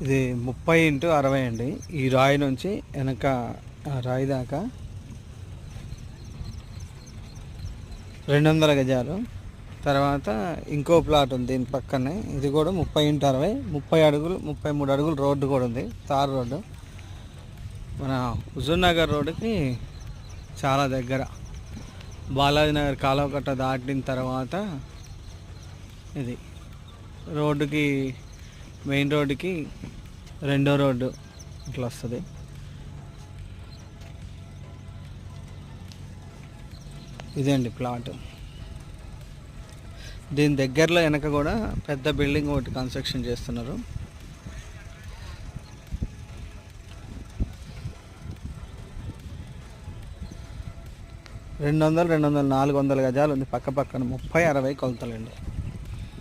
ఇది 30x60 అండి. ఈ రాయి నుంచి వెనక రాయి దాకా 200 గజాలు. తర్వాత ఇంకో ప్లాట్ ఉంది దీని పక్కనే, ఇది కూడా 30x60, 30 అడుగులు 33 అడుగులు రోడ్డు కూడా ఉంది, తార్ రోడ్డు. మన హుజూర్నగర్ రోడ్డుకి చాలా దగ్గర. బాలాజీ నగర్ కాలువకట్ట దాటిన తర్వాత ఇది రోడ్డుకి, మెయిన్ రోడ్డుకి రెండో రోడ్డు ఇట్లా వస్తుంది. ఇదండి ప్లాట్. దీని దగ్గరలో వెనక కూడా పెద్ద బిల్డింగ్ ఒకటి కన్స్ట్రక్షన్ చేస్తున్నారు. రెండు వందలు 400 గజాలు ఉంది. పక్క పక్కన 30-60 కొలతలండి.